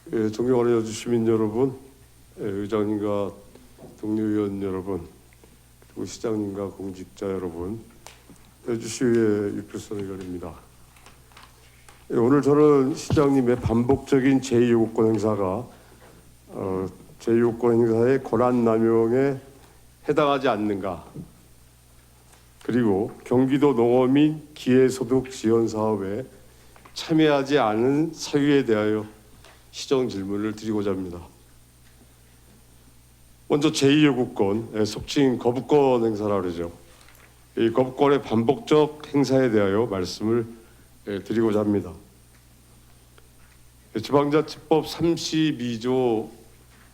존경하는 여주 시민 여러분, 의장님과 동료위원 여러분, 그리고 시장님과 공직자 여러분, 여주시의회 유필선 의원입니다. 오늘 저는 시장님의 반복적인 제2요구권 행사가 제2요구권 행사의 권한 남용에 해당하지 않는가, 그리고 경기도 농어민 기회소득 지원 사업에 참여하지 않은 사유에 대하여 시정 질문을 드리고자 합니다. 먼저 제2요구권, 속칭 거부권 행사라고 그러죠. 이 거부권의 반복적 행사에 대하여 말씀을 드리고자 합니다. 지방자치법 32조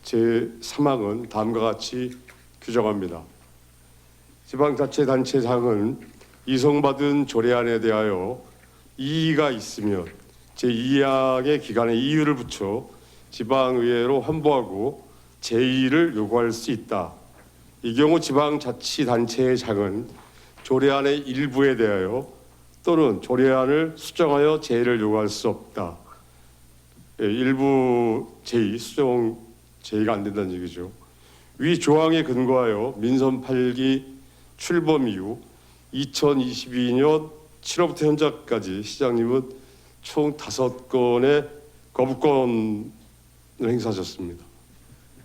제3항은 다음과 같이 규정합니다. 지방자치단체장은 이송받은 조례안에 대하여 이의가 있으면 제2항의 기간에 이유를 붙여 지방의회로 환부하고 제의를 요구할 수 있다. 이 경우 지방자치단체의 장은 조례안의 일부에 대하여 또는 조례안을 수정하여 제의를 요구할 수 없다. 일부 제의, 수정 제의가 안 된다는 얘기죠. 위 조항에 근거하여 민선 8기 출범 이후 2022년 7월부터 현재까지 시장님은 총 5건의 거부권을 행사하셨습니다.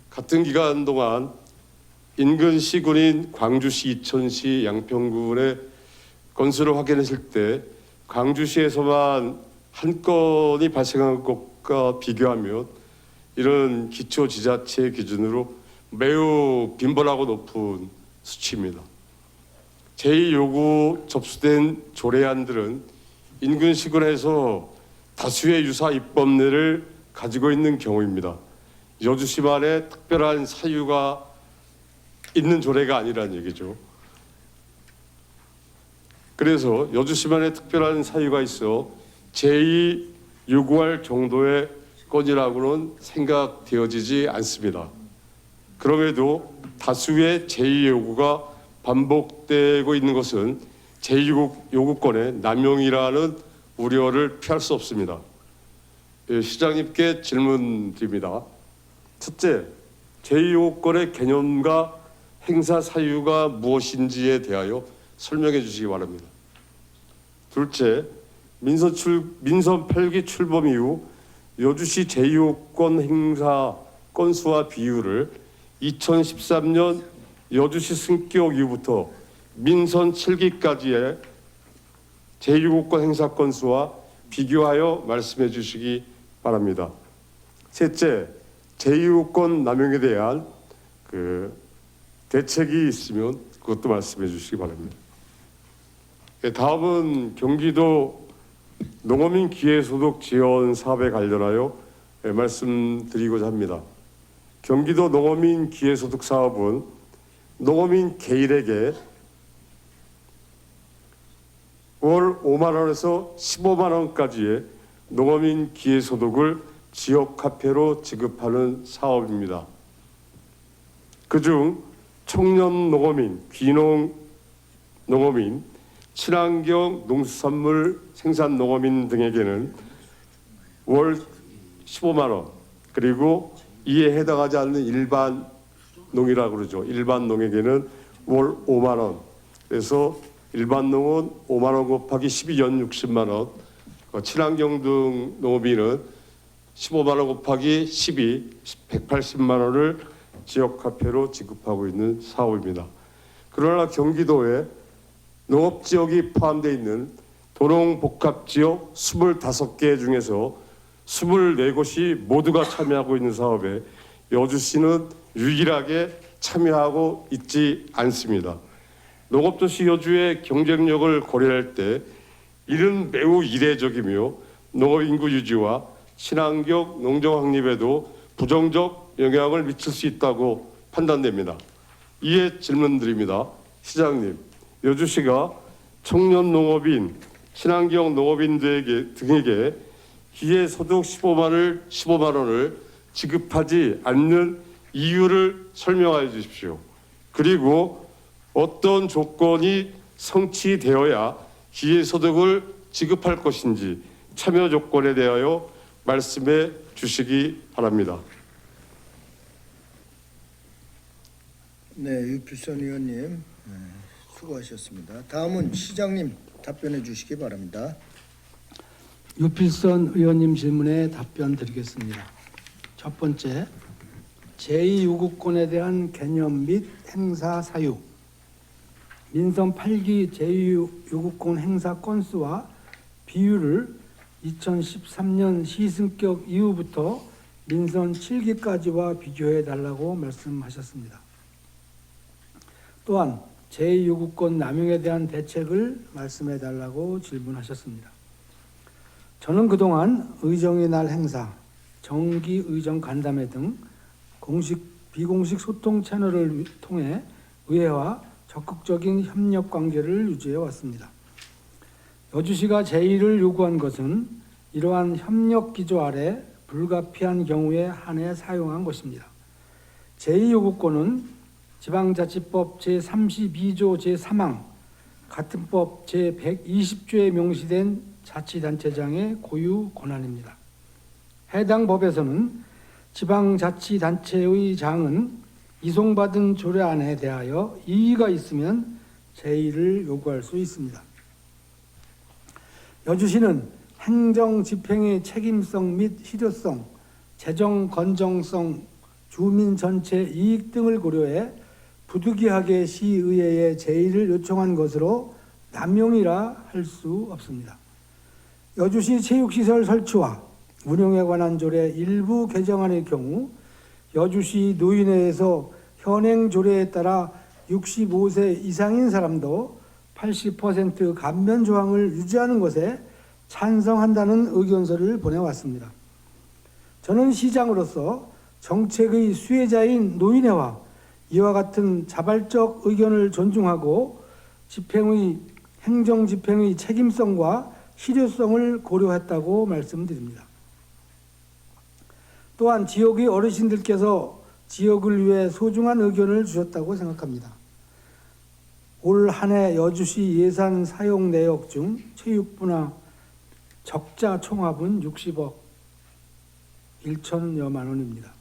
같은 기간 동안 인근 시군인 광주시, 이천시, 양평군의 건수를 확인했을 때 광주시에서만 한 건이 발생한 것과 비교하면 이런 기초지자체 기준으로 매우 빈번하고 높은 수치입니다. 제2요구 접수된 조례안들은 인근 시군에서 다수의 유사 입법례를 가지고 있는 경우입니다. 여주시만의 특별한 사유가 있는 조례가 아니라는 얘기죠. 그래서 여주시만의 특별한 사유가 있어 제2 요구할 정도의 건이라고는 생각되어지지 않습니다. 그럼에도 다수의 제2 요구가 반복되고 있는 것은 제2요구권의 남용이라는 우려를 피할 수 없습니다. 시장님께 질문드립니다. 첫째, 제2요구권의 개념과 행사 사유가 무엇인지에 대하여 설명해 주시기 바랍니다. 둘째, 민선 8기 출범 이후 여주시 제2요구권 행사 건수와 비율을 2013년 여주시 승격 이후부터 민선 7기까지의 제2요구권 행사 건수와 비교하여 말씀해 주시기 바랍니다. 셋째, 제2요구권 남용에 대한 대책이 있으면 그것도 말씀해 주시기 바랍니다. 다음은 경기도 농어민 기회소득 지원 사업에 관련하여 말씀드리고자 합니다. 경기도 농어민 기회소득 사업은 농어민 개인에게 월 5만 원에서 15만 원까지의 농어민 기회소득을 지역화폐로 지급하는 사업입니다. 그중 청년 농어민, 귀농 농어민, 친환경 농수산물 생산 농어민 등에게는 월 15만 원, 그리고 이에 해당하지 않는 일반 농이라고 그러죠. 일반 농에게는 월 5만 원. 그래서 일반 농은 5만 원 곱하기 12연 60만 원, 친환경 등 농어민은 15만 원 곱하기 12, 180만 원을 지역화폐로 지급하고 있는 사업입니다. 그러나 경기도에 농업지역이 포함되어 있는 도농복합지역 25개 중에서 24곳이 모두가 참여하고 있는 사업에 여주시는 유일하게 참여하고 있지 않습니다. 농업도시 여주의 경쟁력을 고려할 때 이는 매우 이례적이며 농업인구 유지와 친환경 농정 확립에도 부정적 영향을 미칠 수 있다고 판단됩니다. 이에 질문드립니다. 시장님, 여주시가 청년 농업인, 친환경 농업인 등에게 기회소득 15만 원을 지급하지 않는 이유를 설명하여 주십시오. 그리고 어떤 조건이 성취되어야 기회소득을 지급할 것인지 참여 조건에 대하여 말씀해 주시기 바랍니다. 네, 유필선 의원님 수고하셨습니다. 다음은 시장님 답변해 주시기 바랍니다. 유필선 의원님 질문에 답변 드리겠습니다. 첫 번째, 제2요구권에 대한 개념 및 행사 사유. 민선 8기 제2요구권 행사 건수와 비율을 2013년 시승격 이후부터 민선 7기까지와 비교해 달라고 말씀하셨습니다. 또한 제2요구권 남용에 대한 대책을 말씀해 달라고 질문하셨습니다. 저는 그동안 의정의 날 행사, 정기 의정 간담회 등 공식, 비공식 소통 채널을 통해 의회와 적극적인 협력 관계를 유지해 왔습니다. 여주시가 제1을 요구한 것은 이러한 협력 기조 아래 불가피한 경우에 한해 사용한 것입니다. 제2요구권은 지방자치법 제32조 제3항 같은 법 제120조에 명시된 자치단체장의 고유 권한입니다. 해당 법에서는 지방자치단체의 장은 이송받은 조례안에 대하여 이의가 있으면 제1을 요구할 수 있습니다. 여주시는 행정 집행의 책임성 및 실효성, 재정 건정성, 주민 전체 이익 등을 고려해 부득이하게 시의회에 제1을 요청한 것으로 남용이라 할 수 없습니다. 여주시 체육시설 설치와 운영에 관한 조례 일부 개정안의 경우 여주시 노인회에서 현행 조례에 따라 65세 이상인 사람도 80% 감면 조항을 유지하는 것에 찬성한다는 의견서를 보내왔습니다. 저는 시장으로서 정책의 수혜자인 노인회와 이와 같은 자발적 의견을 존중하고 행정 집행의 책임성과 실효성을 고려했다고 말씀드립니다. 또한 지역의 어르신들께서 지역을 위해 소중한 의견을 주셨다고 생각합니다. 올 한 해 여주시 예산 사용 내역 중 체육부나 적자 총합은 60억 1천여만 원입니다.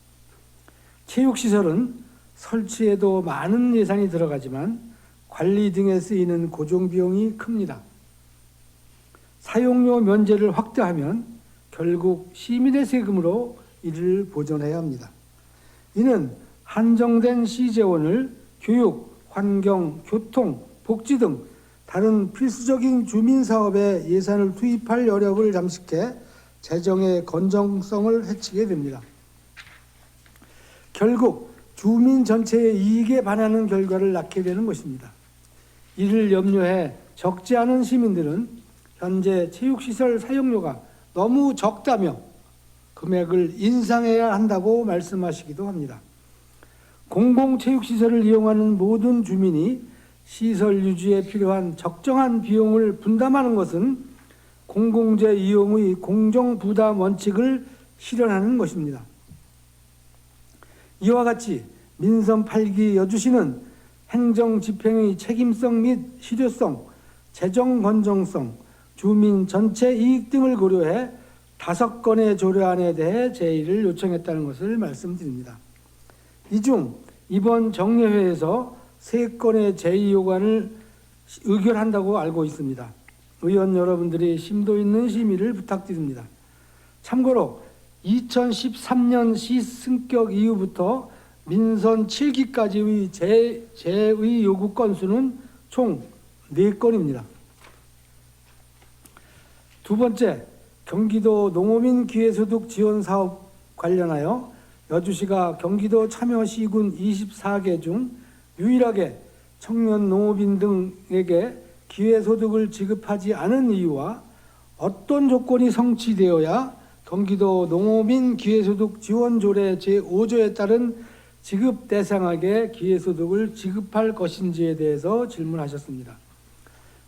체육시설은 설치에도 많은 예산이 들어가지만 관리 등에 쓰이는 고정비용이 큽니다. 사용료 면제를 확대하면 결국 시민의 세금으로 이를 보전해야 합니다. 이는 한정된 시재원을 교육, 환경, 교통, 복지 등 다른 필수적인 주민사업에 예산을 투입할 여력을 잠식해 재정의 건정성을 해치게 됩니다. 결국 주민 전체의 이익에 반하는 결과를 낳게 되는 것입니다. 이를 염려해 적지 않은 시민들은 현재 체육시설 사용료가 너무 적다며 금액을 인상해야 한다고 말씀하시기도 합니다. 공공체육시설을 이용하는 모든 주민이 시설 유지에 필요한 적정한 비용을 분담하는 것은 공공재 이용의 공정부담 원칙을 실현하는 것입니다. 이와 같이 민선 8기 여주시는 행정 집행의 책임성 및 실효성, 재정 건정성, 주민 전체 이익 등을 고려해 5건의 조례안에 대해 제1을 요청했다는 것을 말씀드립니다. 이 중 이번 정례회에서 3건의 제2 요구안을 의결한다고 알고 있습니다. 의원 여러분들이 심도 있는 심의를 부탁드립니다. 참고로 2013년 시승격 이후부터 민선 7기까지의 제2 요구 건수는 총 4건입니다. 두 번째, 경기도 농어민 기회소득 지원 사업 관련하여 여주시가 경기도 참여시군 24개 중 유일하게 청년 농어민 등에게 기회소득을 지급하지 않은 이유와 어떤 조건이 성취되어야 경기도 농어민 기회소득 지원조례 제5조에 따른 지급 대상에게 기회소득을 지급할 것인지에 대해서 질문하셨습니다.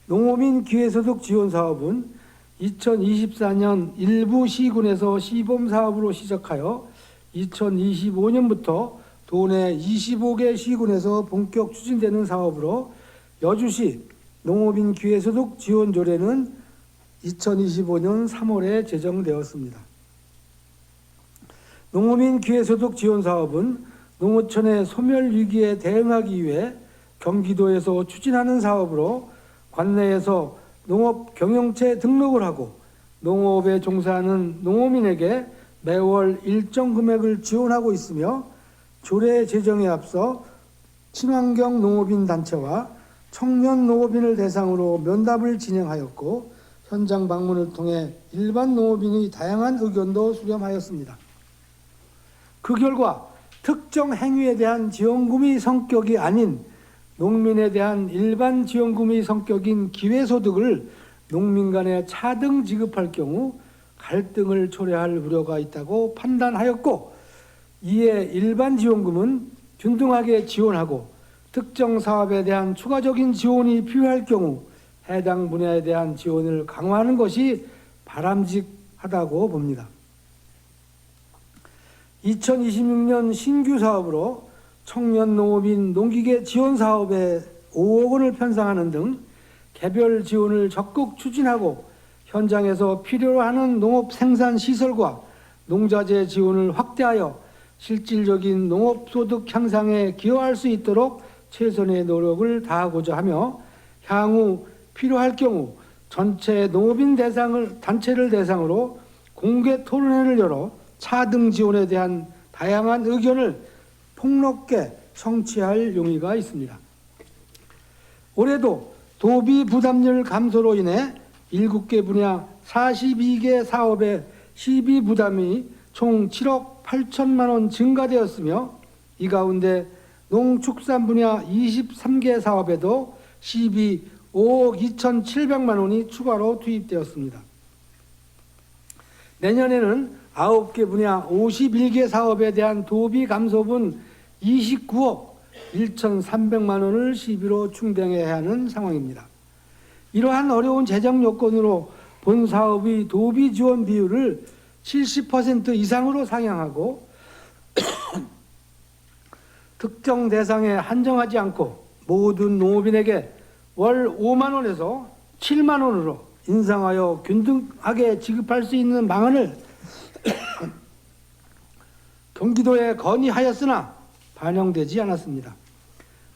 농어민 기회소득 지원 사업은 2024년 일부 시군에서 시범사업으로 시작하여 2025년부터 도내 25개 시군에서 본격 추진되는 사업으로 여주시 농어민 기회소득 지원조례는 2025년 3월에 제정되었습니다. 농어민 기회소득 지원 사업은 농어촌의 소멸 위기에 대응하기 위해 경기도에서 추진하는 사업으로 관내에서 농업 경영체 등록을 하고 농업에 종사하는 농어민에게 매월 일정 금액을 지원하고 있으며 조례 제정에 앞서 친환경 농업인 단체와 청년 농업인을 대상으로 면담을 진행하였고 현장 방문을 통해 일반 농업인의 다양한 의견도 수렴하였습니다. 그 결과 특정 행위에 대한 지원금의 성격이 아닌 농민에 대한 일반 지원금의 성격인 기회소득을 농민 간에 차등 지급할 경우 갈등을 초래할 우려가 있다고 판단하였고, 이에 일반 지원금은 균등하게 지원하고 특정 사업에 대한 추가적인 지원이 필요할 경우 해당 분야에 대한 지원을 강화하는 것이 바람직하다고 봅니다. 2026년 신규 사업으로 청년 농업인 농기계 지원 사업에 5억 원을 편성하는 등 개별 지원을 적극 추진하고 현장에서 필요로 하는 농업 생산 시설과 농자재 지원을 확대하여 실질적인 농업 소득 향상에 기여할 수 있도록 최선의 노력을 다하고자 하며 향후 필요할 경우 전체 농업인 단체를 대상으로 공개 토론회를 열어 차등 지원에 대한 다양한 의견을 폭넓게 청취할 용의가 있습니다. 올해도 도비 부담률 감소로 인해 7개 분야 42개 사업의 시비 부담이 총 7억 8천만 원 증가되었으며 이 가운데 농축산 분야 23개 사업에도 시비 5억 2,700만 원이 추가로 투입되었습니다. 내년에는 9개 분야 51개 사업에 대한 도비 감소분 29억 1,300만 원을 시비로 충당해야 하는 상황입니다. 이러한 어려운 재정 요건으로 본 사업의 도비 지원 비율을 70% 이상으로 상향하고 특정 대상에 한정하지 않고 모든 농업인에게 월 5만 원에서 7만 원으로 인상하여 균등하게 지급할 수 있는 방안을 경기도에 건의하였으나 반영되지 않았습니다.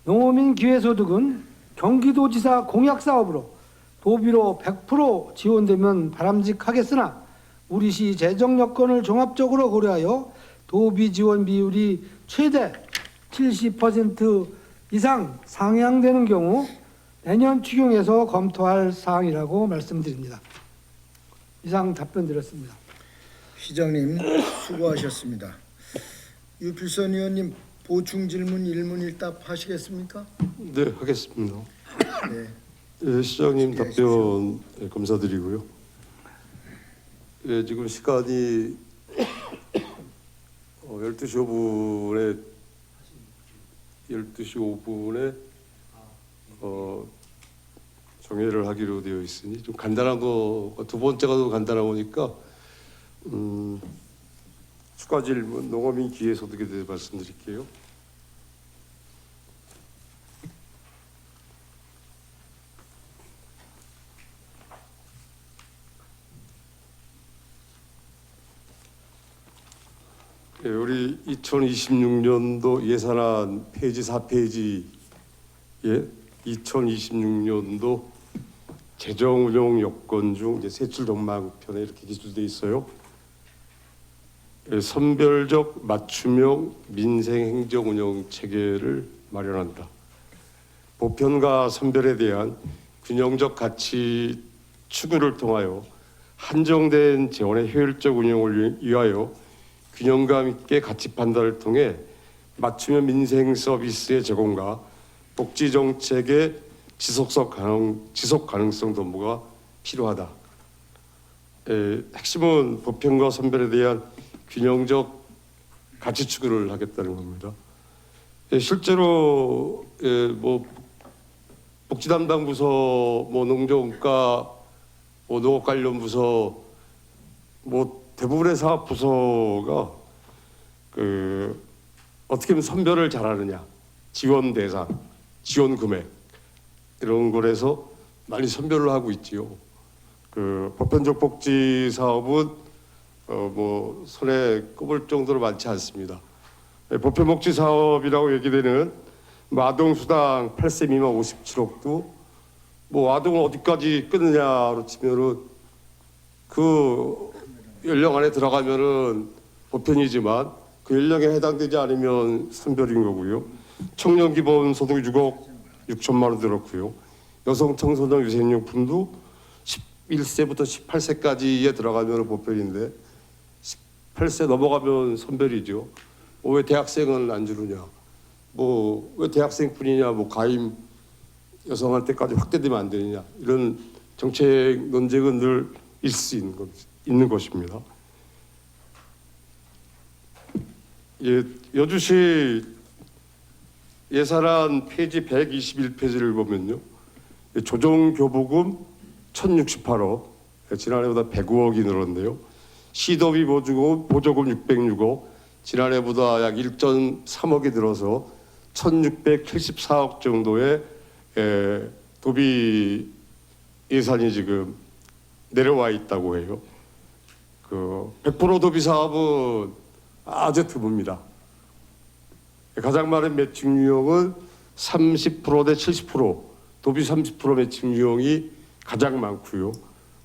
농어민 기회소득은 경기도지사 공약사업으로 도비로 100% 지원되면 바람직하겠으나 우리시 재정 여건을 종합적으로 고려하여 도비 지원 비율이 최대 70% 이상 상향되는 경우 내년 추경에서 검토할 사항이라고 말씀드립니다. 이상 답변 드렸습니다. 시장님 수고하셨습니다. 유필선 의원님 보충 질문 일문일답 하시겠습니까? 네, 하겠습니다. 네. 예, 시장님 답변 감사드리고요. 예, 지금 시간이 12시 5분에 정회를 하기로 되어 있으니 좀 간단한 거 두 번째가 더 간단한 거니까 추가 질문 농어민 기회소득에 대해 말씀드릴게요. 예, 우리 2026년도 예산안 페이지 4페이지에 2026년도 재정 운용 여건 중 이제 세출 전망편에 이렇게 기술돼 있어요. 예, 선별적 맞춤형 민생 행정 운영 체계를 마련한다. 보편과 선별에 대한 균형적 가치 추구를 통하여 한정된 재원의 효율적 운영을 위하여 균형감 있게 가치 판단을 통해 맞춤형 민생 서비스의 제공과 복지 정책의 지속 가능성 도모가 필요하다. 핵심은 보편과 선별에 대한 균형적 가치 추구를 하겠다는 겁니다. 실제로 뭐 복지 담당 부서, 뭐 농정과, 뭐 농업 관련 부서, 뭐 대부분의 사업 부서가 어떻게 하면 선별을 잘하느냐, 지원 대상, 지원 금액 이런 거에서 많이 선별을 하고 있지요. 보편적 복지 사업은 뭐 손에 꼽을 정도로 많지 않습니다. 보편복지 사업이라고 얘기되는 뭐 아동수당 8세 미만 57억도 뭐 아동을 어디까지 끊느냐로 치면은 그 연령 안에 들어가면은 보편이지만 그 연령에 해당되지 않으면 선별인 거고요. 청년 기본소득 6억 6천만 원 들었고요. 여성 청소년 위생용품도 11세부터 18세까지에 들어가면 보편인데 18세 넘어가면 선별이죠. 왜 대학생은 안 주느냐? 뭐 왜 대학생뿐이냐? 뭐 가임 여성한테까지 확대되면 안 되느냐? 이런 정책 논쟁은 늘 있을 수 있는 것입니다. 예, 여주시 예산안 페이지 121페이지를 보면요, 조정교부금 1,068억, 지난해보다 105억이 늘었는데요. 시도비 보조금 606억, 지난해보다 약 1.3억이 늘어서 1,674억 정도의 도비 예산이 지금 내려와 있다고 해요. 그 100% 도비 사업은 아주 드뭅니다. 가장 많은 매칭 유형은 30%대 70%, 도비 30% 매칭 유형이 가장 많고요.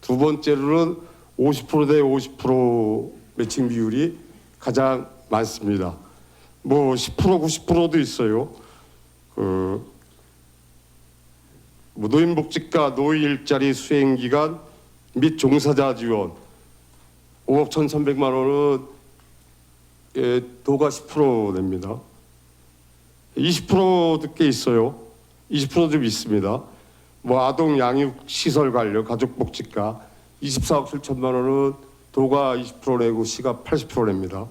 두 번째로는 50%대 50% 매칭 비율이 가장 많습니다. 뭐 10%, 90%도 있어요. 그 뭐 노인복지과 노인 일자리 수행 기간 및 종사자 지원 5억 1,300만 원은 도가 10% 냅니다. 20%도 꽤 있어요. 20% 좀 있습니다. 뭐 아동 양육 시설 관련 가족복지과 24억 7천만 원은 도가 20% 내고 시가 80% 냅니다.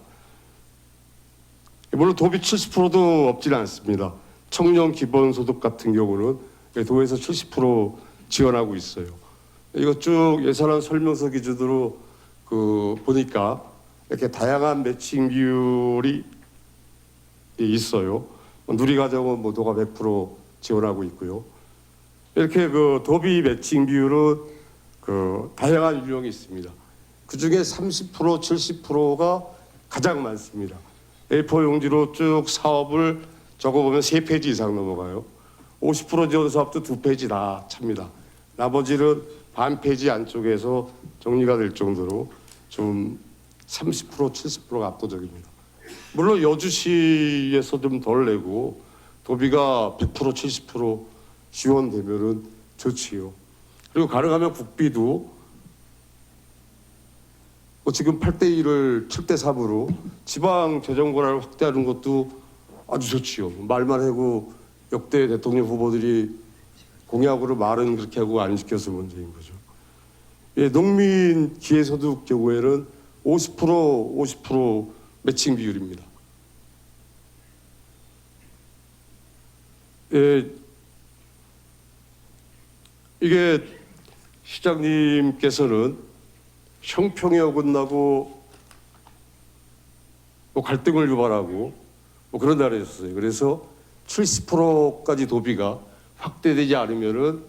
물론 도비 70%도 없지는 않습니다. 청년 기본소득 같은 경우는 도에서 70% 지원하고 있어요. 이거 쭉 예산안 설명서 기준으로 보니까 이렇게 다양한 매칭 비율이 있어요. 누리가정은 뭐 도가 100% 지원하고 있고요. 이렇게 그 도비 매칭 비율은 다양한 유형이 있습니다. 그 중에 30%, 70%가 가장 많습니다. A4 용지로 쭉 사업을 적어보면 3페이지 이상 넘어가요. 50% 지원 사업도 2페이지 다 찹니다. 나머지는 반 페이지 안쪽에서 정리가 될 정도로 좀 30%, 70%가 압도적입니다. 물론 여주시에서 좀 덜 내고 도비가 100%, 70% 지원되면은 좋지요. 그리고 가능하면 국비도 지금 8대1을 7대3으로 지방 재정 권한을 확대하는 것도 아주 좋지요. 말만 하고 역대 대통령 후보들이 공약으로 말은 그렇게 하고 안 지켜서 문제인 거죠. 예, 농민 기회소득 경우에는 50% 매칭 비율입니다. 예, 이게 시장님께서는 형평에 어긋나고 뭐 갈등을 유발하고 뭐 그런 날이었어요. 그래서 70%까지 도비가 확대되지 않으면은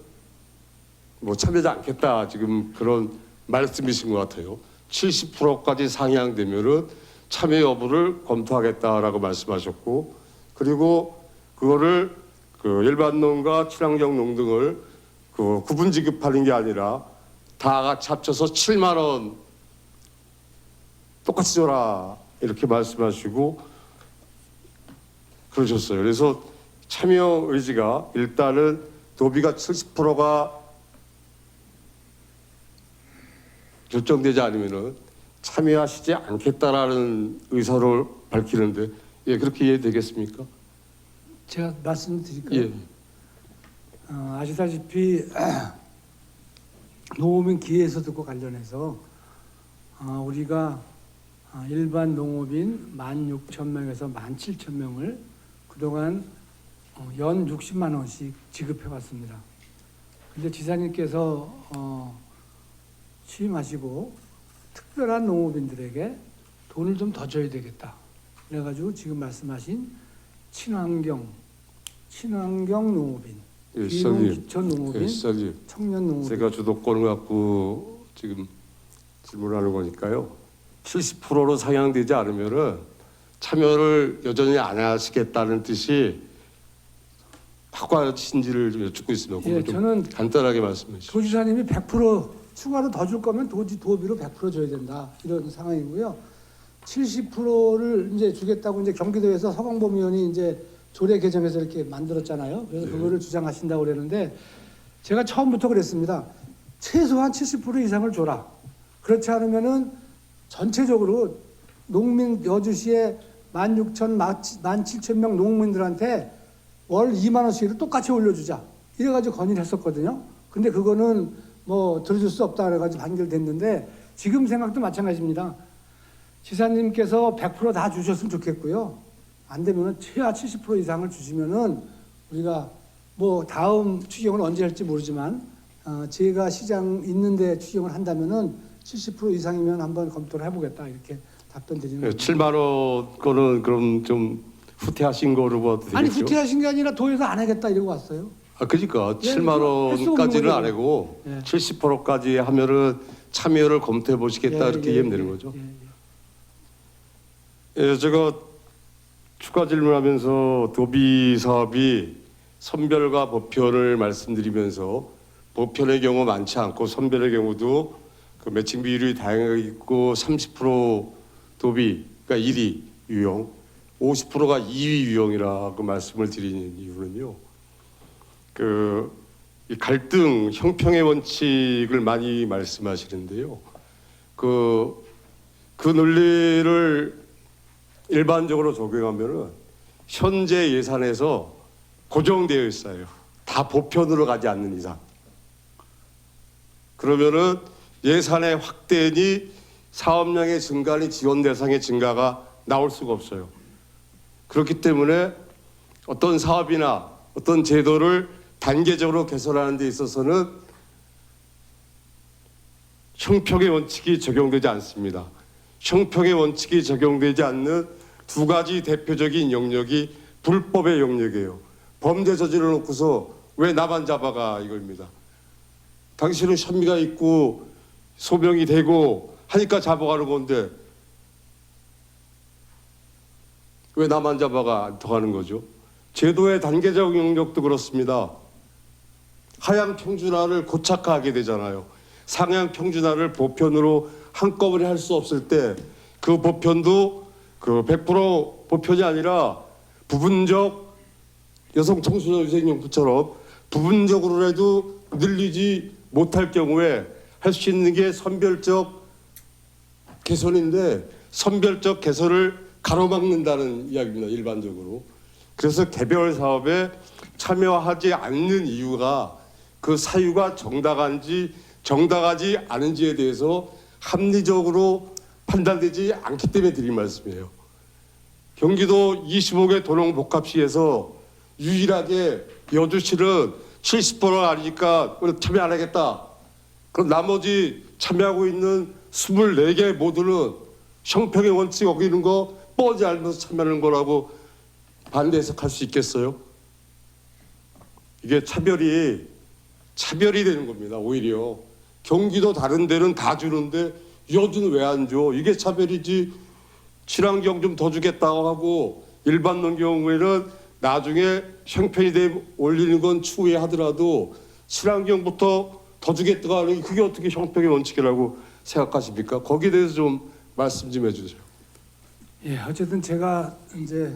뭐 참여하지 않겠다, 지금 그런 말씀이신 것 같아요. 70%까지 상향되면은 참여 여부를 검토하겠다라고 말씀하셨고, 그리고 그거를 일반 농가 친환경 농 등을 구분 지급하는 게 아니라 다 같이 합쳐서 7만 원 똑같이 줘라 이렇게 말씀하시고 그러셨어요. 그래서 참여 의지가 일단은 도비가 70%가 결정되지 않으면은 참여하시지 않겠다라는 의사를 밝히는데, 예, 그렇게 이해되겠습니까? 제가 말씀드릴까요? 예. 아시다시피 농업인 기회소득과 관련해서 우리가 일반 농업인 16,000명에서 17,000명을 그동안 연 60만 원씩 지급해 왔습니다. 근데 지사님께서 취임하시고 특별한 농업인들에게 돈을 좀 더 줘야 되겠다. 그래가지고 지금 말씀하신 친환경 농업인, 기농기촌 농업인, 청년 농업인. 제가 주도권을 갖고 지금 질문하는 거니까요. 70%로 상향되지 않으면은 참여를 여전히 안 하시겠다는 뜻이 확고하신지를 좀 여쭙고 있습니다. 예, 좀 저는 간단하게 말씀해 주시죠. 도지사님이 100% 추가로 더 줄 거면 도비로 100% 줘야 된다 이런 상황이고요. 70%를 이제 주겠다고 이제 경기도에서 서광범 의원이 이제 조례 개정해서 이렇게 만들었잖아요. 그래서 네. 그거를 주장하신다고 그랬는데 제가 처음부터 그랬습니다. 최소한 70% 이상을 줘라. 그렇지 않으면은 전체적으로 농민 여주시의 17,000명 농민들한테 월 2만 원씩을 똑같이 올려주자. 이래가지고 건의를 했었거든요. 근데 그거는 뭐 들어줄 수 없다 그래가지고 판결됐는데 지금 생각도 마찬가지입니다. 지사님께서 100% 다 주셨으면 좋겠고요. 안 되면은 최하 70% 이상을 주시면은 우리가 뭐 다음 추경을 언제 할지 모르지만 제가 시장 있는데 추경을 한다면은 70% 이상이면 한번 검토를 해보겠다 이렇게 답변 드리는 예, 겁니다. 7만 원 거는 그럼 좀 후퇴하신 거로 봐도 되겠죠? 아니 후퇴하신 게 아니라 도에서 안 하겠다 이러고 왔어요. 아, 그러니까 예, 7만 할 수 없는 원까지는 거죠. 안 하고 예. 70%까지 하면은 참여를 검토해 보시겠다 이렇게 이해하면 되는 거죠. 예, 제가 추가 질문하면서 도비 사업이 선별과 보편을 말씀드리면서 보편의 경우 많지 않고 선별의 경우도 그 매칭 비율이 다양하게 있고 30% 도비 그러니까 1위 유형, 50%가 2위 유형이라고 말씀을 드리는 이유는요. 이 갈등 형평의 원칙을 많이 말씀하시는데요. 그 논리를 일반적으로 적용하면은 현재 예산에서 고정되어 있어요. 다 보편으로 가지 않는 이상. 그러면은 예산의 확대니 사업량의 증가니 지원 대상의 증가가 나올 수가 없어요. 그렇기 때문에 어떤 사업이나 어떤 제도를 단계적으로 개선하는 데 있어서는 형평의 원칙이 적용되지 않습니다. 형평의 원칙이 적용되지 않는 두 가지 대표적인 영역이 불법의 영역이에요. 범죄 저질러 놓고서 왜 나만 잡아가 이겁니다. 당신은 혐의가 있고 소명이 되고 하니까 잡아가는 건데 왜 나만 잡아가 더 가는 거죠? 제도의 단계적 영역도 그렇습니다. 하향 평준화를 고착화하게 되잖아요. 상향 평준화를 보편으로 한꺼번에 할 수 없을 때 그 보편도 그 100% 보편이 아니라 부분적 여성 청소년 위생용품처럼 부분적으로라도 늘리지 못할 경우에 할 수 있는 게 선별적 개선인데 선별적 개선을 가로막는다는 이야기입니다. 일반적으로. 그래서 개별 사업에 참여하지 않는 이유가 그 사유가 정당하지 않은지에 대해서 합리적으로 판단되지 않기 때문에 드린 말씀이에요. 경기도 25개 도농복합시에서 유일하게 여주시는 70% 아니니까 참여 안 하겠다. 그럼 나머지 참여하고 있는 24개 모두는 형평의 원칙 어기는 거 뻔히 알면서 참여하는 거라고 반대 해석할 수 있겠어요? 이게 차별이 되는 겁니다. 오히려 경기도 다른 데는 다 주는데 여주는 왜 안 줘? 이게 차별이지. 친환경 좀 더 주겠다고 하고 일반 농 경우에는 나중에 형편이 돼 올리는 건 추후에 하더라도 친환경부터 더 주겠다고 하는 게 그게 어떻게 형평의 원칙이라고 생각하십니까? 거기에 대해서 좀 말씀 좀 해주세요. 예, 어쨌든 제가 이제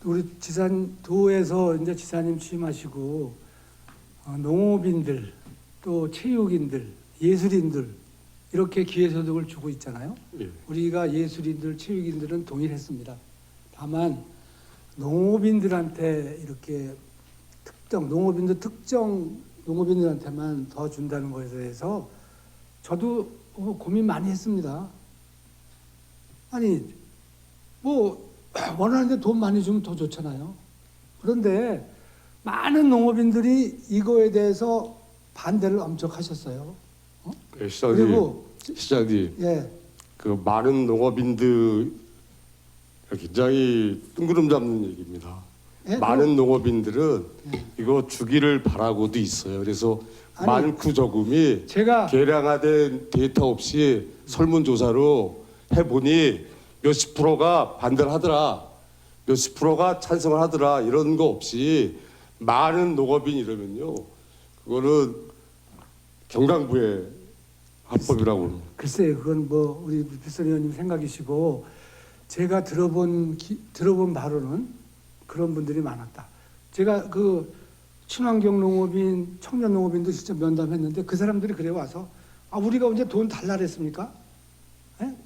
우리 도에서 이제 지사님 취임하시고 농업인들 또 체육인들, 예술인들 이렇게 기회소득을 주고 있잖아요. 예. 우리가 예술인들, 체육인들은 동일했습니다. 다만 농업인들한테 이렇게 특정 농업인들한테만 더 준다는 것에 대해서 저도 고민 많이 했습니다. 아니 뭐 원하는데 돈 많이 주면 더 좋잖아요. 그런데 많은 농업인들이 이거에 대해서 반대를 엄청 하셨어요. 예, 시장님, 그리고 시장님, 예, 그 많은 농업인들 굉장히 뜬구름 잡는 얘기입니다. 예, 많은 농업인들은 이거 주기를 바라고도 있어요. 그래서 아니, 많고 적음이 제가 계량화된 데이터 없이 설문조사로 해보니 몇십 프로가 반대를 하더라, 몇십 프로가 찬성을 하더라, 이런 거 없이 많은 농업인 이러면요, 그거는 경강부의 합법이라고 봅니다. 글쎄요, 그건 뭐 우리 필선 의원님 생각이시고 제가 들어본 바로는 그런 분들이 많았다. 제가 그 친환경 농업인, 청년 농업인도 진짜 면담했는데 그 사람들이 그래 와서 우리가 언제 돈 달라랬습니까?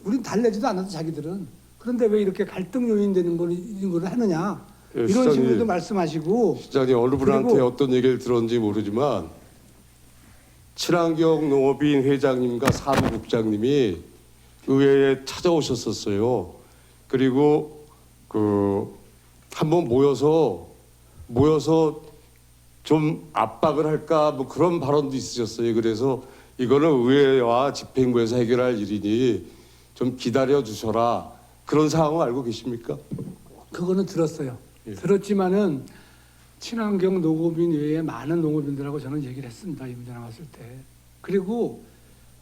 우린 달래지도 않아도 자기들은. 그런데 왜 이렇게 갈등 요인 되는 걸 이런 걸 하느냐? 예, 이런 시장님, 식으로도 말씀하시고. 시장님 어느 분한테 그리고 어떤 얘기를 들었는지 모르지만 친환경 농업인 회장님과 사무국장님이 의회에 찾아오셨었어요. 그리고 그 한번 모여서 좀 압박을 할까 뭐 그런 발언도 있으셨어요. 그래서 이거는 의회와 집행부에서 해결할 일이니 좀 기다려 주셔라, 그런 상황을 알고 계십니까? 그거는 들었어요. 예. 들었지만은 친환경 농업인 외에 많은 농업인들하고 저는 얘기를 했습니다. 이 문제 나왔을 때. 그리고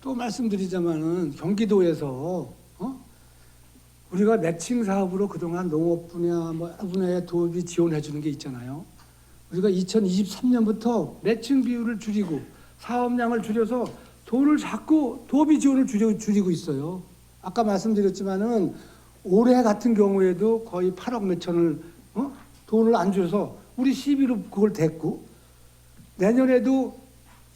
또 말씀드리자마는 경기도에서 우리가 매칭 사업으로 그동안 농업 분야 뭐 여러 분야에 도읍이 지원해 주는 게 있잖아요. 우리가 2023년부터 매칭 비율을 줄이고 사업량을 줄여서 돈을 자꾸 도읍이 지원을 줄이고 있어요. 아까 말씀드렸지만은 올해 같은 경우에도 거의 8억 몇천을 돈을 안 줘서 우리 시비로 그걸 댔고, 내년에도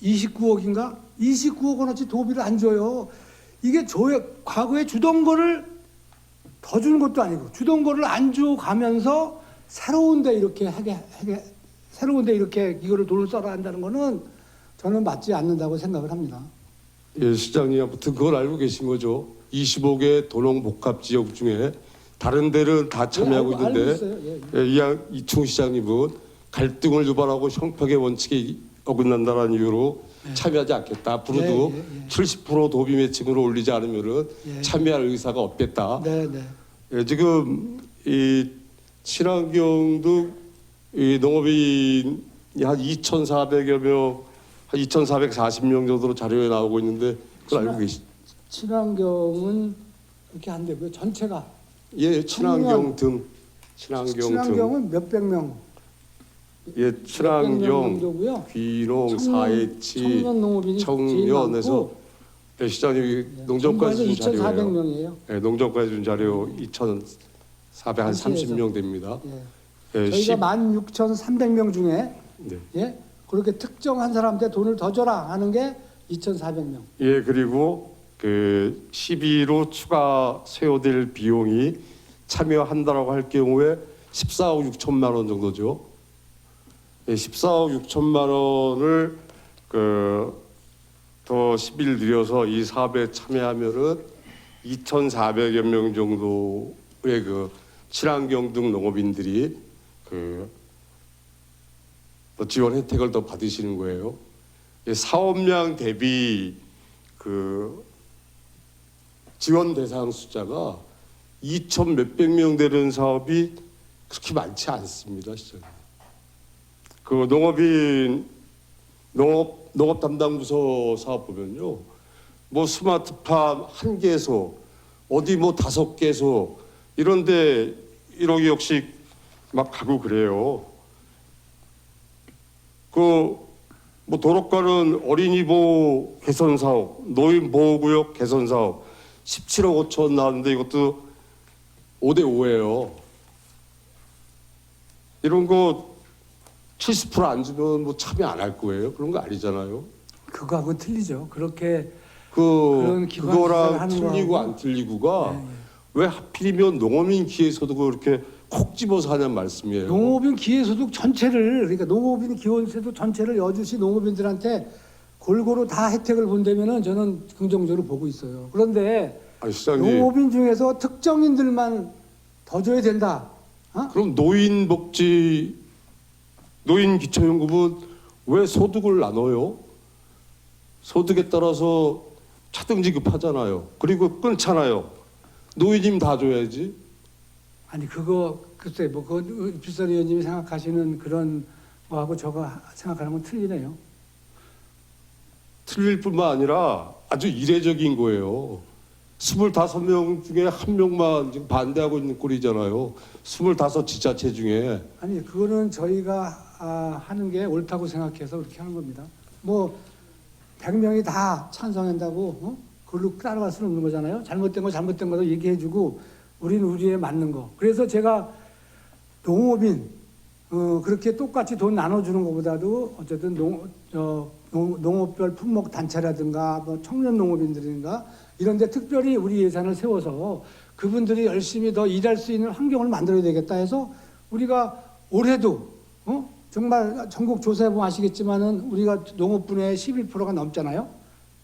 29억인가 29억 원어치 도비를 안 줘요. 이게 과거에 주던 거를 더 주는 것도 아니고 주던 거를 안 줘가면서 새로운데 이렇게 새로운데 이렇게 이거를 돈을 써라 한다는 거는 저는 맞지 않는다고 생각을 합니다. 예, 시장님 아무튼 그걸 알고 계신 거죠. 25개 도농 복합 지역 중에 다른 데는 다 참여하고 알고 있는데 있어요. 예. 이충 시장님은 갈등을 유발하고 형평의 원칙에 어긋난다는 이유로 참여하지 않겠다. 앞으로도 70% 도비 매칭으로 올리지 않으면은 참여할 의사가 없겠다. 예, 지금 이 친환경도 이 농업인이 한 2,400여 명, 한 2,440명 정도로 자료에 나오고 있는데 그걸 알고 계시죠? 친환경은 그렇게 안 되고요. 전체가 예, 친환경 등, 친환경은 몇백 명. 예, 친환경, 정도고요. 귀농, 사회치, 청년 농업인이 청년에서 예, 시장님이 농정과에서 준 자료예요. 2,400명이에요. 예, 농정과에서 준 자료 2,430명 됩니다. 예, 저희가 16,300명 중에 네. 그렇게 특정한 사람한테 돈을 더 줘라 하는 게 2,400명. 예, 그리고 그 12로 추가 세워질 비용이 참여한다라고 할 경우에 14억 6천만 원 정도죠. 예, 14억 6천만 원을 더 10일 들여서 이 사업에 참여하면은 2,400여 명 정도의 그 친환경 등 농업인들이 또 지원 혜택을 더 받으시는 거예요. 예, 사업량 대비 지원 대상 숫자가 2천 몇백 명 되는 사업이 그렇게 많지 않습니다, 시장님. 그 농업 담당 부서 사업 보면요, 뭐 스마트팜 1개소, 어디 뭐 5개소 이런데 1억 2억씩 막 가고 그래요. 뭐 도로가는 어린이 보호 개선 사업, 노인 보호구역 개선 사업 17억 5천 나왔는데 이것도 5대 5예요. 이런 거 70%안 주면 뭐 참여 안 할 거예요. 그런 거 아니잖아요. 그거하고 틀리죠. 그렇게 그런 기반 시설을 그거랑 하는 틀리고 거하고. 안 틀리고가 왜 하필이면 농어민 기회소득을 그렇게 콕 집어서 하냐는 말씀이에요. 농업인 기회소득 전체를, 그러니까 농업인 기원소득 전체를 여주시 농업인들한테 골고루 다 혜택을 본다면은 저는 긍정적으로 보고 있어요. 그런데 아니, 시장님, 농업인 중에서 특정인들만 더 줘야 된다. 그럼 노인 기초연금은 왜 소득을 나눠요? 소득에 따라서 차등 지급하잖아요. 그리고 끊잖아요. 노인님 다 줘야지. 아니 그거 글쎄 뭐 그 필선 의원님이 생각하시는 그런 거하고 저거 생각하는 건 틀리네요. 틀릴 뿐만 아니라 아주 이례적인 거예요. 25명 중에 한 명만 지금 반대하고 있는 꼴이잖아요. 25 지자체 중에. 아니 그거는 저희가 하는 게 옳다고 생각해서 그렇게 하는 겁니다. 뭐 100명이 다 찬성한다고 그걸로 따라갈 수는 없는 거잖아요. 잘못된 거도 얘기해주고 우리는 우리에 맞는 거. 그래서 제가 농업인 그렇게 똑같이 돈 나눠주는 것보다도 어쨌든 농업별 품목 단체라든가 뭐 청년 농업인들인가 이런데 특별히 우리 예산을 세워서 그분들이 열심히 더 일할 수 있는 환경을 만들어야 되겠다 해서 우리가 올해도 정말 전국 조사해보면 아시겠지만은 우리가 농업분야의 11%가 넘잖아요.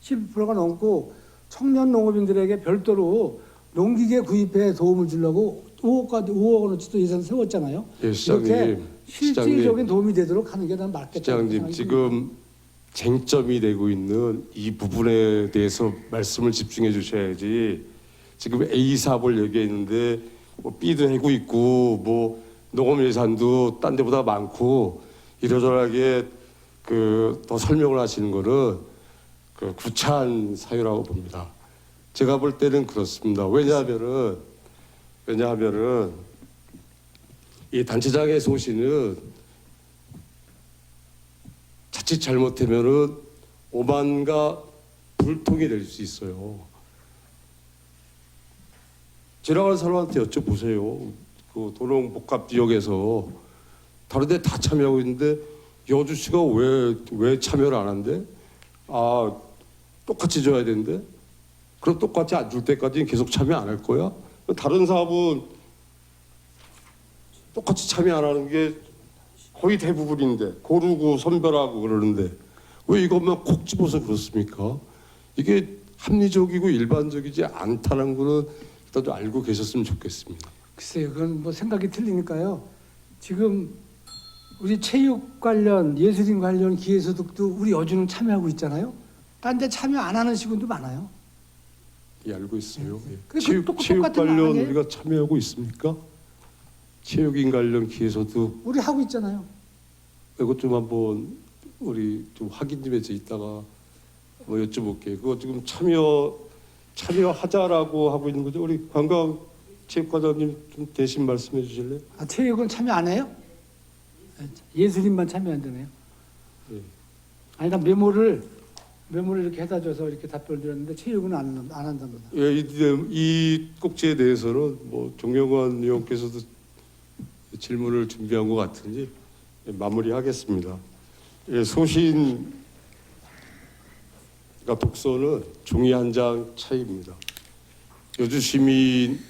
11%가 넘고 청년 농업인들에게 별도로 농기계 구입에 도움을 주려고 5억 원어치도 예산 세웠잖아요. 예, 시장님. 이렇게 실질적인 도움이 되도록 하는 게 난 맞겠다. 시장님, 지금 쟁점이 되고 있는 이 부분에 대해서 말씀을 집중해 주셔야지. 지금 A 사업을 얘기했는데 뭐 B도 하고 있고 뭐 농업 예산도 딴 데보다 많고 이러저러하게 더 설명을 하시는 거는 구차한 사유라고 봅니다. 제가 볼 때는 그렇습니다. 왜냐하면은 이 단체장의 소신은 자칫 잘못하면은 오만과 불통이 될 수 있어요. 지나가는 사람한테 여쭤보세요. 그 도농복합 지역에서 다른데 다 참여하고 있는데 여주시가 왜 참여를 안 한대? 똑같이 줘야 되는데. 그럼 똑같이 안 줄 때까지는 계속 참여 안 할 거야? 다른 사업은 똑같이 참여 안 하는 게 거의 대부분인데 고르고 선별하고 그러는데 왜 이것만 콕 집어서 그렇습니까? 이게 합리적이고 일반적이지 않다는 거는 일단 좀 알고 계셨으면 좋겠습니다. 글쎄요, 그건 뭐 생각이 틀리니까요. 지금 우리 체육 관련, 예술인 관련 기회소득도 우리 여주는 참여하고 있잖아요. 딴 데 참여 안 하는 시군도 많아요. 예, 알고 있어요. 예. 그 체육 똑같은 관련 거 아니에요? 우리가 참여하고 있습니까? 체육인 관련 기회소득 우리 하고 있잖아요. 이것 좀 한번 우리 좀 확인 좀 해서 이따가 뭐 여쭤볼게요. 그거 지금 참여하자라고 하고 있는 거죠. 우리 관광체육과장님 좀 대신 말씀해 주실래요? 체육은 참여 안 해요? 예술인만 참여한다네요. 예. 아니 나 메모를 이렇게 해다 줘서 이렇게 답변을 드렸는데 체육은 안 한답니다. 예, 이 꼭지에 대해서는 뭐 종영관 의원께서도 질문을 준비한 것 같으니 마무리하겠습니다. 예, 소신 독서는 종이 한 장 차이입니다. 여주 시민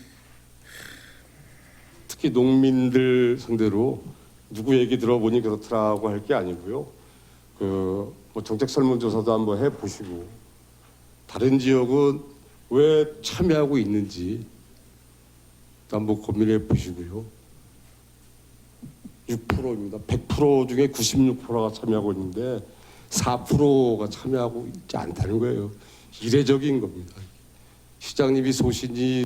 특히 농민들 상대로 누구 얘기 들어보니 그렇더라고 할 게 아니고요. 뭐 정책 설문조사도 한번 해보시고 다른 지역은 왜 참여하고 있는지 한번 고민해 보시고요. 6%입니다. 100% 중에 96%가 참여하고 있는데 4%가 참여하고 있지 않다는 거예요. 이례적인 겁니다. 시장님이 소신이